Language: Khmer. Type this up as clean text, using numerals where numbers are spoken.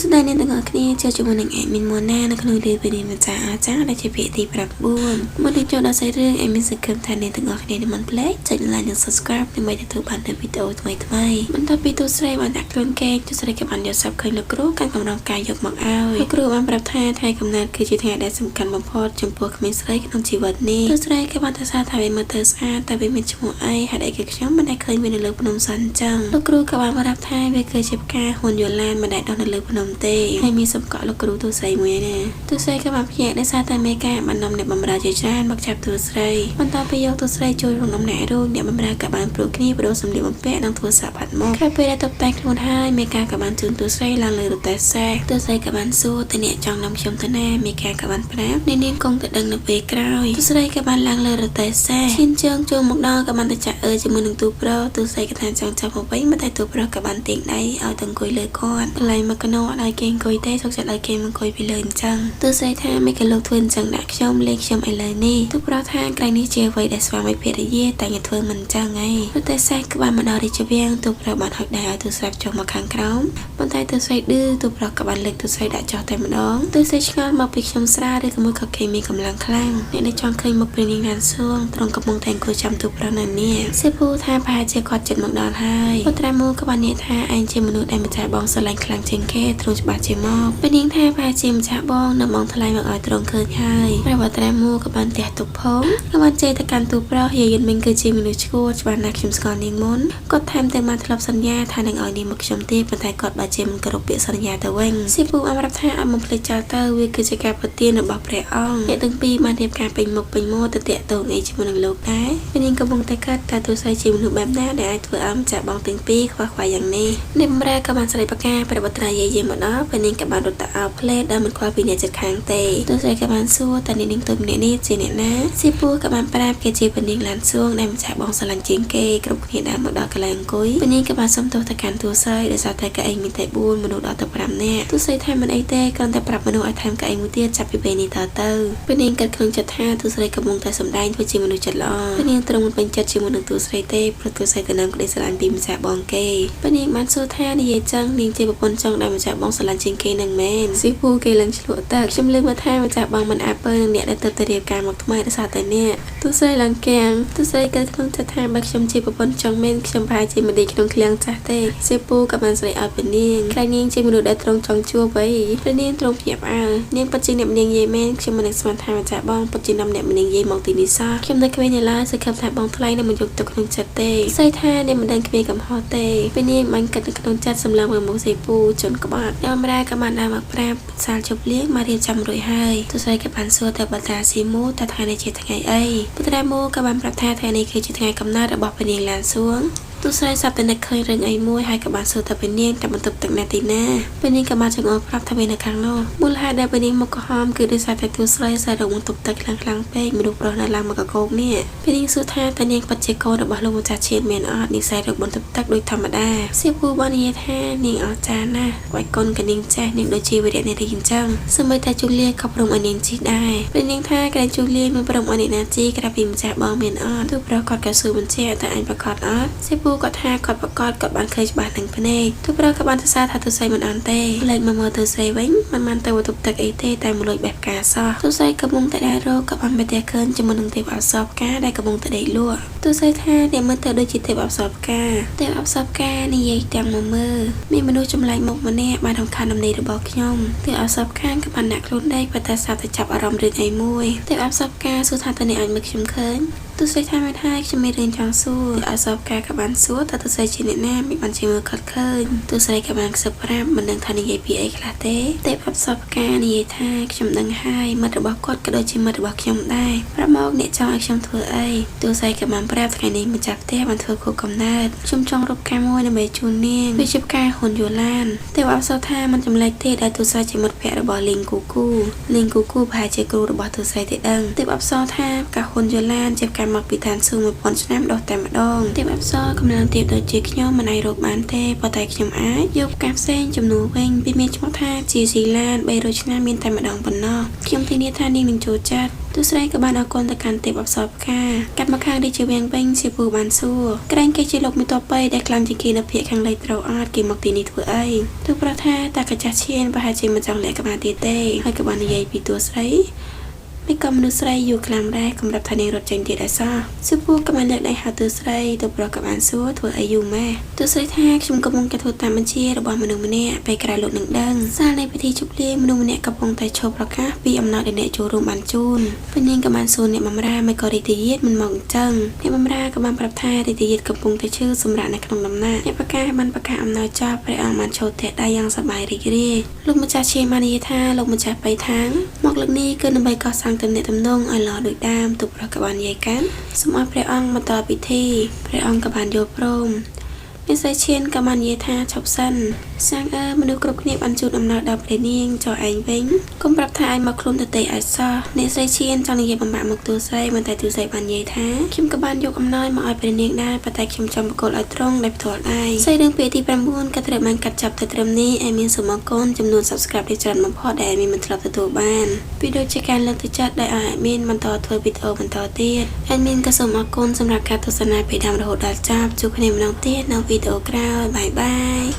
ស្ដីអ្នកទាំងអស់គ្នាចូលជាមួយនឹងអេមីន Mona នៅក្នុងរឿងពីនេះម្ចាស់អាចារ្យដែលជាភាគទី9មុននឹងចូលដល់សាច់រឿងអេមីនសង្ឃឹមថាអ្នកទាំងអស់គ្នានឹងមិនភ្លេចចុច like និង subscribe ដើម្បីទទួលបាននូវវីដេអូថ្មីៗបន្ទាប់ពីទូស្រីបានដាក់ខ្លួនកេកទូស្រីក៏បានយកសັບឃើញលោកគ្រូកាន់កម្រងកាយយកមកឲ្យលោកគ្រូបានប្រាប់ថាថ្ងៃកំណើតគឺជាថ្ងៃដែលសំខាន់បំផុតចំពោះក្មេងស្រីក្នុងជីវិតនេះទូស្រីក៏បានទៅសារថាវាមើលទៅស្អាតតែវាមានឈ្មោះអីហេតុអីក៏ខ្ញុំមិនដែលឃើញវានៅលើភ្នំសិនចឹងលោកគ្រូក៏បានប្រាប់ថាវាគឺជាផ្កាហ៊ុនយូឡានមិនដែលដុះនៅលើភ្នំទេហើយមានសម្កក់លោកគ្រូទូស្រីមួយណាទូស្រីក៏បានភ្ញាក់ដោយសារតែមេកាបាននាំអ្នកបម្រើជាច្រើនមកចាប់ទូស្រីបន្ទាប់ពីយកទូស្រីចូលក្នុងដំណាក់រូបអ្នកបម្រើក៏បានព្រួតគ្នាបដូរសម្លៀកបំពាក់និងធ្វើសាបាត់មកក្រោយពេលដែលតុបតែងខ្លួនហើយមេកាក៏បានជូនទូស្រីឡើងលើរទេះសេះទូស្រីក៏បានសួរទៅអ្នកចង់នាំខ្ញុំទៅណាមេកាក៏បានប្រាប់អ្នកនាងគង់តែដឹងនៅពេលក្រោយទូស្រីក៏បានឡើងលើរទេះសេះឈានជើងចូលមកដល់ក៏បានទៅចាក់ជាមួយនឹងទូប្រុសទូស្រីក៏ថាចង់ចាប់មកវិញតែទូប្រុសក៏បានទាញដៃឲ្យទៅអង្គុយលើគាត់កន្លែងមកកណោឲ្យគេអង្គុយទេសុខចិត្តឲ្យគេមកអង្គុយពីលើអញ្ចឹងទូស្រីថាមិនក៏លោកធ្វើអញ្ចឹងដាក់ខ្ញុំលេងខ្ញុំឥឡូវនេះទូប្រុសថាក្រៃនេះជាអ្វីដែលស្វាមីភរិយាតែញធ្វើមិនអញ្ចឹងហីរទេះសេះក៏បានមកដល់រាជវាំងទូប្រុសបានហុចដៃឲ្យទូស្រីចុះមកខាងក្រោមប៉ុន្តែទូស្រីឌឺទូប្រុសក៏បានលើកទូស្រីដាក់ចុះតែម្ដងទូស្រីឆ្ងល់មកពីខ្ញុំស្រាឬក៏មួយក៏គេមានកម្លាំងខ្លាំងអ្នកដែលចង់ឃើញមុខព្រះនាងណានសួងត្រង់កំពុងតែអង្គុយចាំទូប្រុសនៅនេះសេពូថាប្រហែលជាគាត់ចិត្តមកដល់ហើយពុត្រាមូក៏បាននិយាយថាឯងជាមនុស្សដែលម្ចាស់បងស្រឡាញ់ខ្លាំងជាងគេទ្រង់ច្បាស់ជាមកព្រះនាងថាប្រហែលជាម្ចាស់បងនៅបងថ្លៃមកឲ្យទ្រង់ឃើញហើយព្រះពុត្រាមូក៏បានទះទុកផងក៏បានជេរទៅកាន់ទូប្រុសយាយមិញគឺជាមនុស្សឈួតច្បាស់ណាស់ខ្ញុំស្គាល់នាងមុនគាត់ថែមទាំងបានធ្លាប់សន្យាថានឹងឲ្យនាងមកខ្ញុំទេប៉ុន្តែគាត់បើជាមិនគោរពពាក្យសន្យាទៅវិញសេពូបានប្រាប់ថាអត់មកភ្លេចចោលទៅវាគឺជាការប្រទានរបស់ព្រះអង្គអ្នកទាំងពីរបានរៀបការពេញមុខពេញមាត់ទៅតាក់ទងអីជាមួយនឹងលោកដែរព្រះនាងកំពុងតែកាត់តើទូស្រីជាមនុស្សបែបណាដែលអាចធ្វើឲ្យម្ចាស់បងទាំងពីរខ្វះខ្វាយយ៉ាងនេះអ្នកបម្រើក៏បានស្រីប្រកាព្រះបុត្រាយាយមកដល់ព្រះនាងក៏បានរត់ទៅអោបផ្លេតដែលមិនខ្វល់ពីអ្នកជិតខាងទេទូស្រីក៏បានសួរតើនាងទៅម្នាក់នេះជាអ្នកណាសេពូក៏បានប្រាប់គេជាព្រះនាងឡានសួងដែលម្ចាស់បងស្រឡាញ់ជាងគេគ្រប់គ្នាដែលមកដល់កន្លែងអង្គុយព្រះនាងក៏បានសុំទោសទៅកាន់ទូស្រីដោយសារតែកៅអីមានតែ4មនុស្សដល់ទៅ5នាក់ទូស្រីថាមិនអីទេគ្រាន់តែប្រាប់មនុស្សឲ្យថែមកៅអីមួយទៀតចាប់ពីពេលនេះតទៅព្រះនាងក៏ក្នុងចិត្តថាទូស្រីកំពុងតែសម្ដែងធ្វើជាមនុស្សចិត្តល្អព្រះនាងទ្រង់មិនពេញចិត្តជាមួយនឹងទូស្រីទេព្រោះទូស្រីទៅនឹងក្តីស្រឡាញ់ពីម្ចាស់បងគេព្រះនាងបានសួរថានិយាយចឹងនាងជាប្រពន្ធចង់ដែលម្ចាស់បងស្រឡាញ់ជាងគេនឹងមែនស៊ីពូគេឡើងឆ្លក់តើខ្ញុំលើកមកថាម្ចាស់បងមិនអាចពើនឹងអ្នកដែលទៅទៅរៀបការមកថ្មីដោយសារតែអ្នកទូស្រីឡើងកាំងទូស្រីក៏ក្នុងចិត្តថាបើខ្ញុំជាប្រពន្ធចង់មែនខ្ញុំប្រហែលជាមិនដេកក្នុងឃ្លាំងចាស់ទេស៊ីពូក៏បានស្រីឲ្យព្រះនាងក្រែងនាងជាមនុស្សដែលទ្រង់ចង់ជួបវិញព្រះនាងទ្រង់ភ្ញាក់ផ្អើលនាងពិតជាអ្នកនាងយាយមែនខ្ញុំមិននឹកស្មានថាម្ចាស់បងពិតជានាំអ្នកនាងយាយមកទីនេះសោះខ្ញុំនៅក្មេងនៅឡើយសង្ឃឹមថាបងថ្លៃនឹងមកយកទុកក្នុងចិត្តទេស្រីថាអ្នកមិនដឹងគ្មានកំហុសទេព្រះនាងបានគិតនៅក្នុងចិត្តសម្លឹងមកមុខស៊ីពូជន់ក្បត់អ្នកបម្រើក៏បានដើរមកប្រាប់សាលជប់លៀងមករៀបចំរួចហើយទូស្រីក៏បានសួរទៅបតាស៊ីមូតើថ្ងៃនេះជាថ្ងៃអីពុត្រាមូក៏បានប្រាប់ថាថ្ងៃនេះគឺជាថ្ងៃកំណើតរបស់ព្រះនាងឡានសួងទូស្រីសាប់តែនឹកឃើញរឿងអីមួយហើយក៏បានសួរទៅព្រះនាងតែបន្ទប់ទឹកណាទីណាព្រះនាងក៏បានចង្អុលប្រាប់ថាវានៅខាងនោះមូលហេតុដែលព្រះនាងមកក្រហមគឺដោយសារតែទូស្រីសាររងបន្ទប់ទឹកខ្លាំងពេកមនុស្សប្រុសនៅឡើងមកកកោកនេះព្រះនាងសួរថាតើនាងពិតជាកូនរបស់លោកម្ចាស់ជាតិមែនអត់នាងសាររងបន្ទប់ទឹកដូចធម្មតាសៀពូបាននិយាយថានាងអស្ចារ្យណាស់វាយកូនក៏នាងចេះនាងដូចជាវីរៈនារីអញ្ចឹងសម្បីតែជូលៀក៏ព្រមឲ្យនាងជីដែរព្រះនាងថាក្រែងជូលៀមិនព្រមឲ្យនាងណាជីក្រៅពីម្ចាស់បងមានអត់ទូប្រុសគាត់ក៏សួរបញ្ជាក់តែអញប្រកាសអត់សៀពូគាត់ថាគាត់ប្រកាសគាត់បានឃើញច្បាស់នឹងភ្នែកទូប្រុសក៏បានសរសើរថាទូស្រីមិនអន់ទេលេចមកមើលទូស្រីវិញមិនបានទៅបន្ទប់ទឹកអីទេតែមកលួចបេះផ្កាសោះទូស្រីកំពុងតែដើររកក៏បានបែរឃើញជាមួយនឹងទេពអប្សរផ្កាដែលកំពុងតែដេកលក់ទូស្រីថាអ្នកមើលទៅដូចជាទេពអប្សរផ្កាទេពអប្សរផ្កានិយាយទាំងមកមើលមានមនុស្សចម្លែកមុខម្នាក់បានរំខានដំណេករបស់ខ្ញុំទេពអប្សរផ្កាក៏បានដាក់ខ្លួនដេកប៉ុន្តែស្រាប់តែចាប់អារម្មណ៍រឿងអីមួយទេពអប្សរផ្កាសួរថាតើអ្នកអាចមើលខ្ញុំឃើញទូស្រីថាមិនហើយខ្ញុំមានរឿងចង់សួរអប្សរផ្កាក៏បានសួរតើទូស្រីជាអ្នកណាមិនបានជាមើលគាត់ឃើញទូស្រីក៏បានខ្សឹបប្រាប់មិនដឹងថានិយាយពីអីខ្លះទេទេពអប្សរផ្កានិយាយថាខ្ញុំដឹងហើយមិត្តរបស់គាត់ក៏ដូចជាមិត្តរបស់ខ្ញុំដែរប្រាប់មកអ្នកចង់ឲ្យខ្ញុំធ្វើអីទូស្រីក៏បានប្រាប់ថ្ងៃនេះម្ចាស់ផ្ទះបានធ្វើខួបកំណើតខ្ញុំចង់រកការមួយដើម្បីជូននាងវាជាផ្កាហ៊ុនយូឡានទេពអប្សរថាមិនចម្លែកទេដែលទូស្រីជាមិត្តភក្តិរបស់លីងគូគូប្រហែលជាគ្រូរបស់ទូស្រីទេដឹងទេពអប្សរថាផ្កាហ៊ុនយូឡានជាផ្កាមកពីឋានសួគ៌1000ឆ្នាំដុះតែម្ដងទេពអប្សរកម្លាំងទាបដូចជាខ្ញុំមិនអាចរកបានទេប៉ុន្តែខ្ញុំអាចយកផ្កាផ្សេងចំនួនវិញពីមានឈ្មោះថាជាស៊ីឡាន300ឆ្នាំមានតែម្ដងប៉ុណ្ណោះខ្ញុំធានាថានាងនឹងចូលចិត្ត ទូស្រីក៏បានអរគុណទៅកាន់ទេពអប្សរផ្កាកាត់មកខាងរាជវាំងវិញជាពូបានសួរក្រែងគេជាលោកមួយតបដែលខ្លាំងជាងគេនៅភាគខាងលិចត្រូវអត់គេមកទីនេះធ្វើអីទូប្រថាតាកាចាស់ឈៀនប្រហែលជាមិនចង់លាក់ក្បាលទៀតទេហើយក៏បាននិយាយពីទូស្រីមិនក៏មនុស្សស្រីយូរខ្លាំងដែរកម្រាប់ថានាងរត់ចេញទៀតអីសោះសុពូក៏បានលើកដៃហៅទូស្រីទៅប្រក៏បានសួរធ្វើអីយូរម៉ែទូស្រីថាខ្ញុំកំពុងតែធ្វើតាមបញ្ជារបស់មនុស្សម្នាក់ពេលក្រោយលោកនឹងដឹងសាលនៃពិធីជប់លៀងមនុស្សម្នាក់កំពុងតែឈប់ប្រកាសពីអំណោយដែលអ្នកចូលរួមបានជូនពេលនាងក៏បានសួរអ្នកបម្រើមិនក៏រីករាយមិនមកអញ្ចឹងអ្នកបម្រើក៏បានប្រាប់ថារីករាយកំពុងតែឈឺសម្រាប់នៅក្នុងដំណាក់អ្នកប្រកាសបានប្រកាសអំណោយចោលព្រះអង្គបានចូលតែដៃយ៉ាងសប្បាយរីករាយលោកម្ចាស់ឈៀមបាននិយាយថាលោកម្ចាស់បៃថាងមកលើកនេះគឺដើម្បីកសាងទំនាក់ទំនងឲ្យល្អដូចដើមទូប្រក៏បាននិយាយកាន់សូមឲ្យព្រះអង្គបន្តពិធីព្រះអង្គក៏បានយល់ព្រមអ្នកស្រីឈៀនក៏បាននិយាយថាឈប់សិនសាងមនុស្សគ្រប់គ្នាបានជូនអំណោយដល់ព្រះនាងចុះឯងវិញកុំប្រាប់ថាឯងមកខ្លួនទៅទេឲ្យសោះអ្នកស្រីឈៀនចង់និយាយបំផាក់មកទូស្រីមិនតែទូស្រីបាននិយាយថាខ្ញុំក៏បានយកអំណោយមកឲ្យព្រះនាងដែរប៉ុន្តែខ្ញុំចង់បកគោលឲ្យត្រង់ដោយផ្ទាល់ដែរស្រីរឿងពេលទី9ក៏ត្រូវបានកាត់ចាប់ទៅត្រឹមនេះឯមានសូមអរគុណចំនួន Subscribe ដែលច្រើនបំផុតដែលឯមានមិនធ្លាប់ទទួលបានពីដូចជាការលើកទឹកចិត្តដែលឲ្យឯមានបន្តធ្វើវីដេអូបន្តទៀតឯមានក៏សូមអរគុណសម្រាប់ការទស្សនាពេលដើមរហូតដល់ចប់ជួបគ្នាម្ដងទៀតនៅវីដេអូក្រោយបាយបាយ